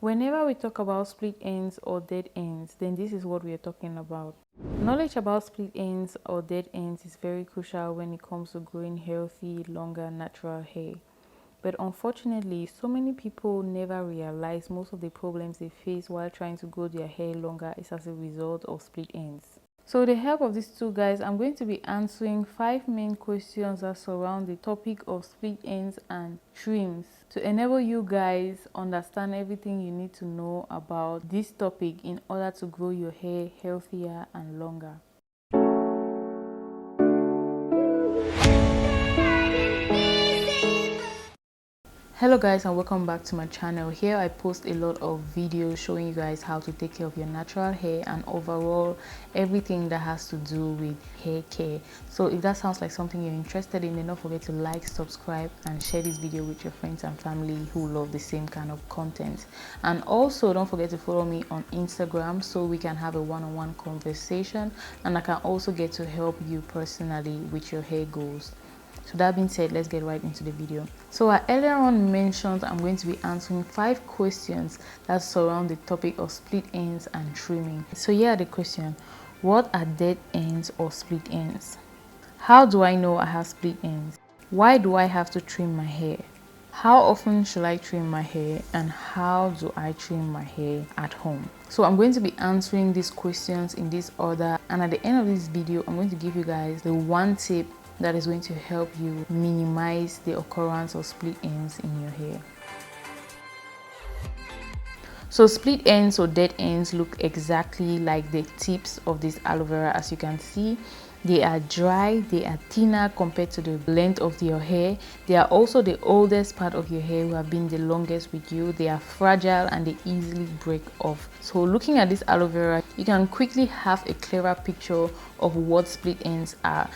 Whenever we talk about split ends or dead ends, then this is what we are talking about. Knowledge about split ends or dead ends is very crucial when it comes to growing healthy, longer, natural hair. But unfortunately, so many people never realize most of the problems they face while trying to grow their hair longer is as a result of split ends. So with the help of these two guys, I'm going to be answering 5 main questions that surround the topic of split ends and trims to enable you guys understand everything you need to know about this topic in order to grow your hair healthier and longer. Hello guys, and welcome back to my channel. Here I post a lot of videos showing you guys how to take care of your natural hair and overall everything that has to do with hair care. So if that sounds like something you're interested in, then don't forget to like, subscribe and share this video with your friends and family who love the same kind of content. And also don't forget to follow me on Instagram so we can have a one-on-one conversation, and I can also get to help you personally with your hair goals. So that being said, let's get right into the video. So I earlier on mentioned I'm going to be answering 5 questions that surround the topic of split ends and trimming. So here are the questions. What are dead ends or split ends? How do I know I have split ends? Why do I have to trim my hair? How often should I trim my hair, and how do I trim my hair at home? So I'm going to be answering these questions in this order, and at the end of this video I'm going to give you guys the one tip that is going to help you minimize the occurrence of split ends in your hair. So split ends or dead ends look exactly like the tips of this aloe vera. As you can see, they are dry, they are thinner compared to the length of your hair. They are also the oldest part of your hair who have been the longest with you. They are fragile and they easily break off. So looking at this aloe vera, you can quickly have a clearer picture of what split ends are.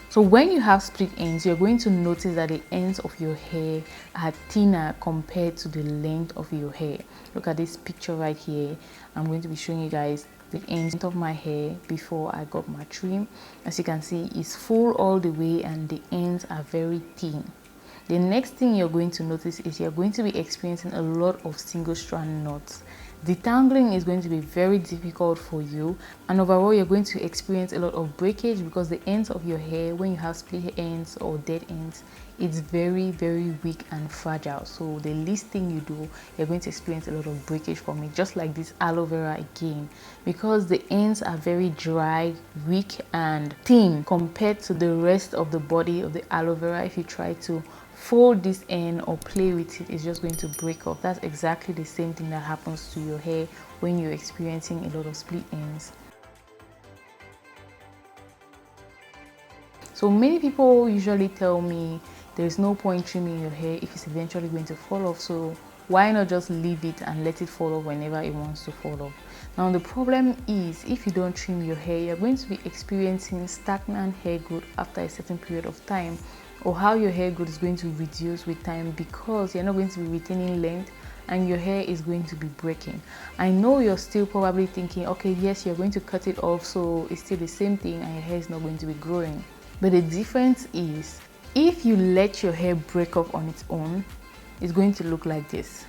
So when you have split ends, you're going to notice that the ends of your hair are thinner compared to the length of your hair. Look at this picture right here. I'm going to be showing you guys the ends of my hair before I got my trim. As you can see, it's full all the way and the ends are very thin. The next thing you're going to notice is you're going to be experiencing a lot of single strand knots. Detangling is going to be very difficult for you, and overall you're going to experience a lot of breakage because the ends of your hair, when you have split ends or dead ends, it's very weak and fragile. So the least thing you do, you're going to experience a lot of breakage from it, just like this aloe vera again, because the ends are very dry, weak and thin compared to the rest of the body of the aloe vera. If you try to fold this end or play with it, it's just going to break off. That's exactly the same thing that happens to your hair when you're experiencing a lot of split ends. So many people usually tell me there's no point trimming your hair if it's eventually going to fall off, so why not just leave it and let it fall off whenever it wants to fall off? Now the problem is, if you don't trim your hair, you're going to be experiencing stagnant hair growth after a certain period of time, or how your hair growth is going to reduce with time because you're not going to be retaining length and your hair is going to be breaking. I know you're still probably thinking, okay, yes, you're going to cut it off, so it's still the same thing and your hair is not going to be growing. But the difference is, if you let your hair break off on its own, it's going to look like this.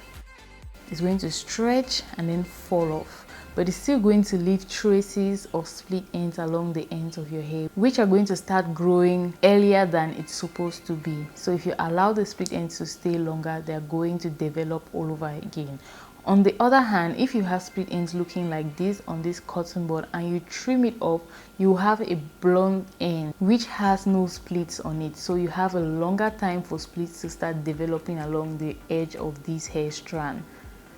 It's going to stretch and then fall off, but it's still going to leave traces of split ends along the ends of your hair, which are going to start growing earlier than it's supposed to be. So if you allow the split ends to stay longer, they're going to develop all over again. On the other hand, if you have split ends looking like this on this cotton bud and you trim it off, you have a blunt end which has no splits on it. So you have a longer time for splits to start developing along the edge of this hair strand.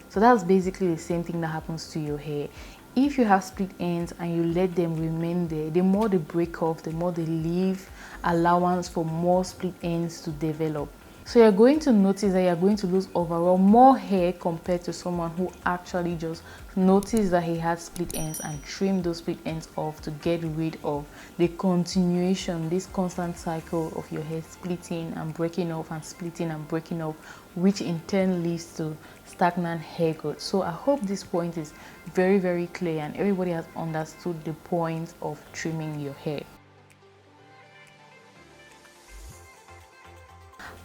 So that's basically the same thing that happens to your hair. If you have split ends and you let them remain there, the more they break off, the more they leave allowance for more split ends to develop. So you're going to notice that you're going to lose overall more hair compared to someone who actually just noticed that he had split ends and trimmed those split ends off to get rid of the continuation, this constant cycle of your hair splitting and breaking off and splitting and breaking off, which in turn leads to stagnant hair growth. So I hope this point is very clear and everybody has understood the point of trimming your hair.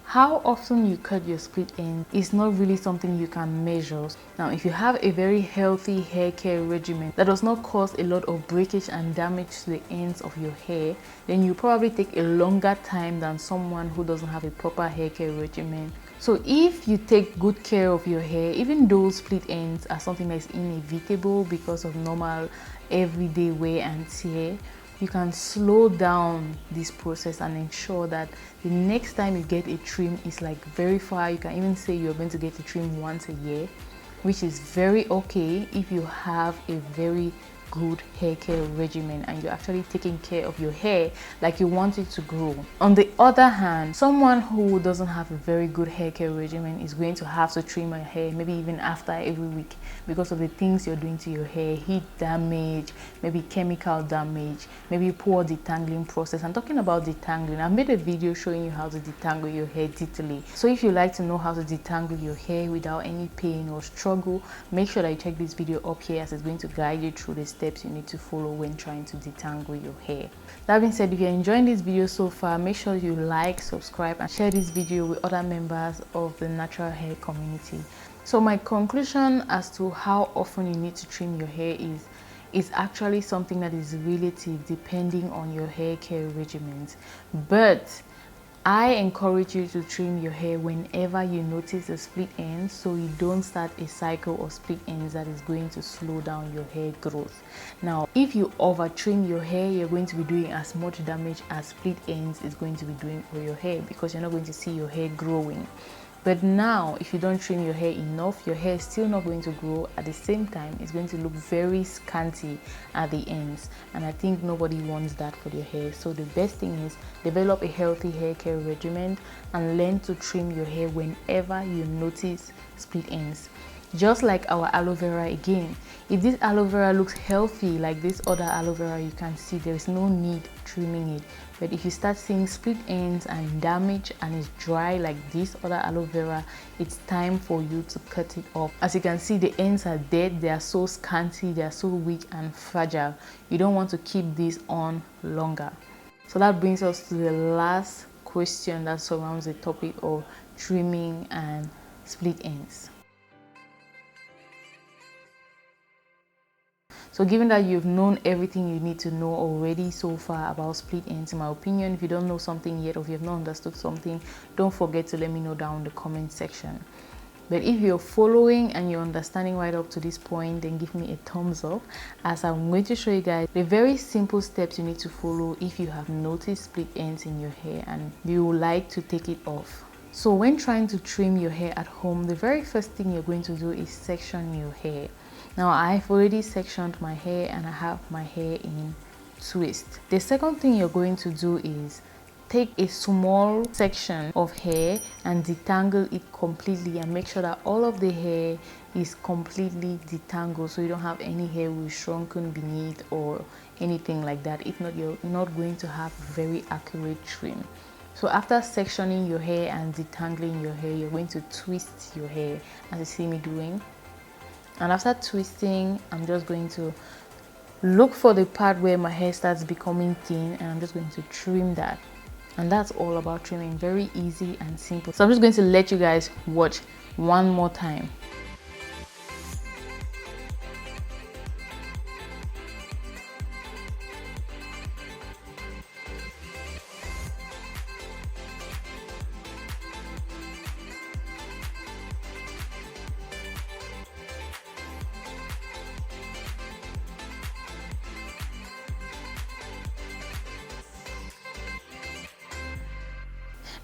How often you cut your split end is not really something you can measure. Now, if you have a very healthy hair care regimen that does not cause a lot of breakage and damage to the ends of your hair, then you probably take a longer time than someone who doesn't have a proper hair care regimen. So if you take good care of your hair, even though split ends are something that is inevitable because of normal everyday wear and tear, you can slow down this process and ensure that the next time you get a trim is like very far. You can even say you're going to get a trim once a year, which is very okay if you have a very good hair care regimen and you're actually taking care of your hair like you want it to grow. On the other hand, someone who doesn't have a very good hair care regimen is going to have to trim your hair maybe even after every week because of the things you're doing to your hair, heat damage, maybe chemical damage, maybe poor detangling process. I'm talking about detangling. I've made a video showing you how to detangle your hair detailedly. So if you like to know how to detangle your hair without any pain or struggle, make sure that you check this video up here as it's going to guide you through the steps you need to follow when trying to detangle your hair. That being said, if you're enjoying this video so far, make sure you like, subscribe, and share this video with other members of the natural hair community. So my conclusion as to how often you need to trim your hair is actually something that is relative depending on your hair care regimens. But I encourage you to trim your hair whenever you notice a split end, so you don't start a cycle of split ends that is going to slow down your hair growth. Now, if you over trim your hair, you're going to be doing as much damage as split ends is going to be doing for your hair because you're not going to see your hair growing. But now, if you don't trim your hair enough, your hair is still not going to grow. At the same time, it's going to look very scanty at the ends. And I think nobody wants that for their hair. So the best thing is develop a healthy hair care regimen and learn to trim your hair whenever you notice split ends. Just like our aloe vera again, if this aloe vera looks healthy like this other aloe vera you can see, there is no need trimming it. But if you start seeing split ends and damage and it's dry like this other aloe vera, it's time for you to cut it off. As you can see, the ends are dead, they are so scanty, they are so weak and fragile. You don't want to keep this on longer. So that brings us to the last question that surrounds the topic of trimming and split ends. So given that you've known everything you need to know already so far about split ends, in my opinion, if you don't know something yet or if you have not understood something, don't forget to let me know down in the comment section. But if you're following and you're understanding right up to this point, then give me a thumbs up, as I'm going to show you guys the very simple steps you need to follow if you have noticed split ends in your hair and you would like to take it off. So when trying to trim your hair at home, the very first thing you're going to do is section your hair. Now, I've already sectioned my hair and I have my hair in twist. The second thing you're going to do is take a small section of hair and detangle it completely and make sure that all of the hair is completely detangled so you don't have any hair with shrunken beneath or anything like that. If not, you're not going to have very accurate trim. So after sectioning your hair and detangling your hair, you're going to twist your hair as you see me doing. And after twisting, I'm just going to look for the part where my hair starts becoming thin and I'm just going to trim that. And that's all about trimming. Very easy and simple. So I'm just going to let you guys watch one more time.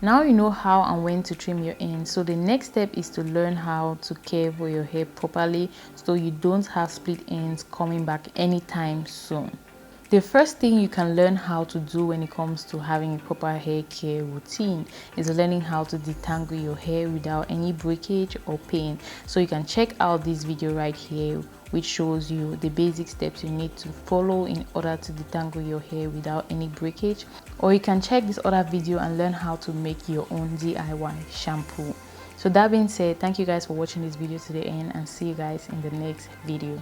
Now you know how and when to trim your ends. So the next step is to learn how to care for your hair properly so you don't have split ends coming back anytime soon. The first thing you can learn how to do when it comes to having a proper hair care routine is learning how to detangle your hair without any breakage or pain. So you can check out this video right here, which shows you the basic steps you need to follow in order to detangle your hair without any breakage. Or you can check this other video and learn how to make your own DIY shampoo. So that being said, thank you guys for watching this video to the end and see you guys in the next video.